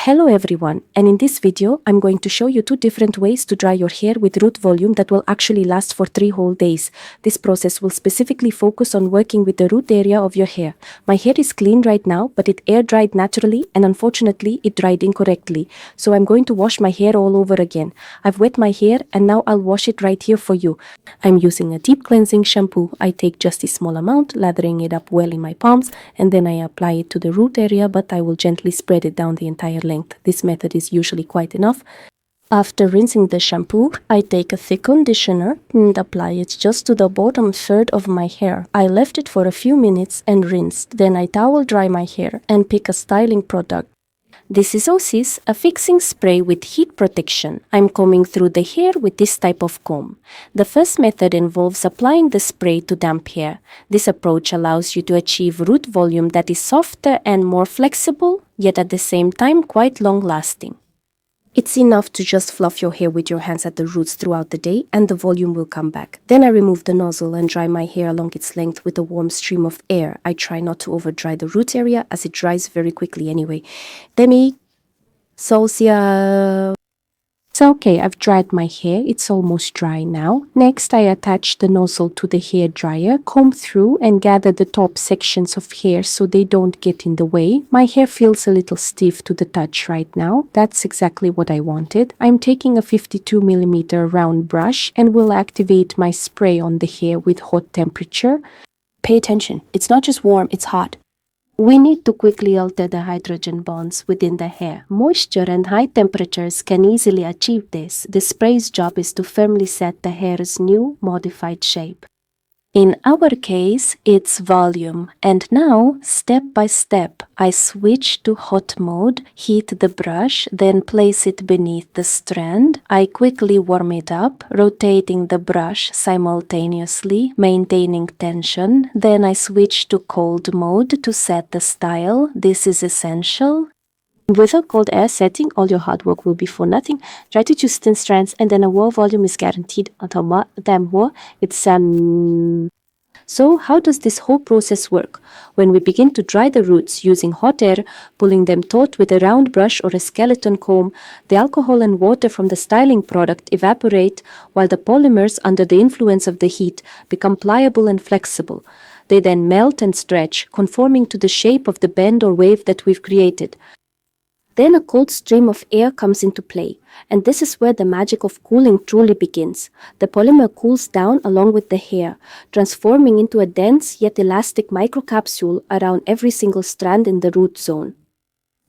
Hello everyone, and in this video I'm going to show you two different ways to dry your hair with root volume that will actually last for 3 whole days. This process will specifically focus on working with the root area of your hair. My hair is clean right now, but it air dried naturally and unfortunately it dried incorrectly. So I'm going to wash my hair all over again. I've wet my hair and now I'll wash it right here for you. I'm using a deep cleansing shampoo. I take just a small amount, lathering it up well in my palms, and then I apply it to the root area, but I will gently spread it down the entire length. This method is usually quite enough. After rinsing the shampoo, I take a thick conditioner and apply it just to the bottom third of my hair. I left it for a few minutes and rinsed. Then I towel dry my hair and pick a styling product. This is Osis, a fixing spray with heat protection. I'm combing through the hair with this type of comb. The first method involves applying the spray to damp hair. This approach allows you to achieve root volume that is softer and more flexible, yet at the same time quite long-lasting. It's enough to just fluff your hair with your hands at the roots throughout the day and the volume will come back. Then I remove the nozzle and dry my hair along its length with a warm stream of air. I try not to over-dry the root area as it dries very quickly anyway. Demi, Solcia. So okay, I've dried my hair, it's almost dry now. Next, I attach the nozzle to the hair dryer, comb through and gather the top sections of hair so they don't get in the way. My hair feels a little stiff to the touch right now. That's exactly what I wanted. I'm taking a 52mm round brush and will activate my spray on the hair with hot temperature. Pay attention, it's not just warm, it's hot. We need to quickly alter the hydrogen bonds within the hair. Moisture and high temperatures can easily achieve this. The spray's job is to firmly set the hair's new, modified shape. In our case, it's volume. And now, step by step, I switch to hot mode, heat the brush, then place it beneath the strand. I quickly warm it up, rotating the brush simultaneously, maintaining tension. Then I switch to cold mode to set the style. This is essential. With a cold air setting, all your hard work will be for nothing. Try to choose thin strands and then a warm volume is guaranteed. So how does this whole process work? When we begin to dry the roots using hot air, pulling them taut with a round brush or a skeleton comb, the alcohol and water from the styling product evaporate while the polymers under the influence of the heat become pliable and flexible. They then melt and stretch, conforming to the shape of the bend or wave that we've created. Then a cold stream of air comes into play, and this is where the magic of cooling truly begins. The polymer cools down along with the hair, transforming into a dense yet elastic microcapsule around every single strand in the root zone.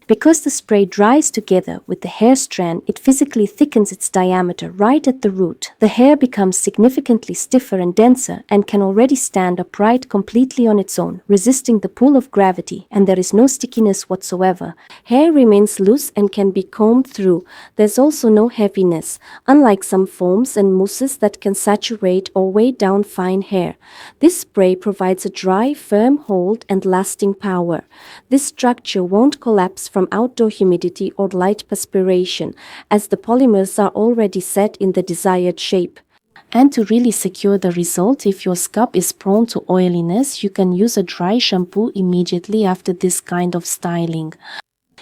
Because the spray dries together with the hair strand, it physically thickens its diameter right at the root. The hair becomes significantly stiffer and denser and can already stand upright completely on its own, resisting the pull of gravity, and there is no stickiness whatsoever. Hair remains loose and can be combed through. There's also no heaviness, unlike some foams and mousses that can saturate or weigh down fine hair. This spray provides a dry, firm hold and lasting power. This structure won't collapse from outdoor humidity or light perspiration, as the polymers are already set in the desired shape. And to really secure the result, if your scalp is prone to oiliness, you can use a dry shampoo immediately after this kind of styling.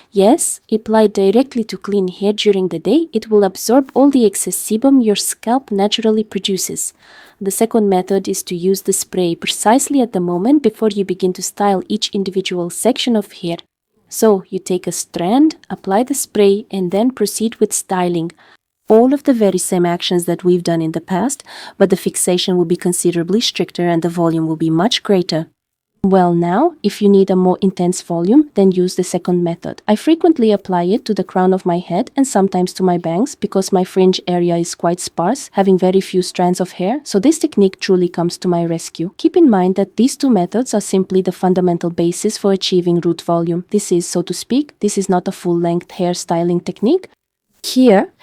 Yes, applied directly to clean hair during the day, it will absorb all the excess sebum your scalp naturally produces. The second method is to use the spray precisely at the moment before you begin to style each individual section of hair. So, you take a strand, apply the spray, and then proceed with styling. All of the very same actions that we've done in the past, but the fixation will be considerably stricter and the volume will be much greater. Well now, if you need a more intense volume, then use the second method. I frequently apply it to the crown of my head and sometimes to my bangs because my fringe area is quite sparse, having very few strands of hair, so this technique truly comes to my rescue. Keep in mind that these two methods are simply the fundamental basis for achieving root volume. This is, so to speak, this is not a full-length hair styling technique. Here,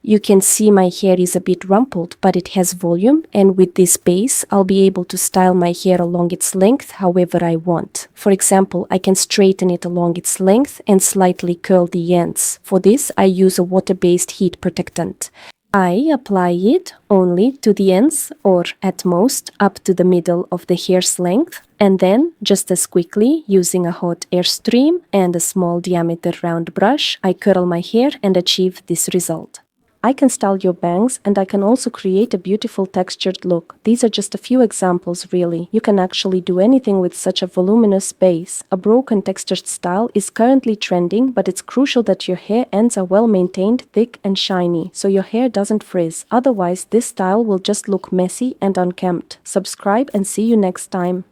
you can see my hair is a bit rumpled, but it has volume, and with this base, I'll be able to style my hair along its length however I want. For example, I can straighten it along its length and slightly curl the ends. For this, I use a water-based heat protectant. I apply it only to the ends or at most up to the middle of the hair's length And then, just as quickly, using a hot air stream and a small diameter round brush, I curl my hair and achieve this result. I can style your bangs, and I can also create a beautiful textured look. These are just a few examples, really. You can actually do anything with such a voluminous base. A broken textured style is currently trending, but it's crucial that your hair ends are well maintained, thick and shiny, so your hair doesn't frizz. Otherwise, this style will just look messy and unkempt. Subscribe and see you next time.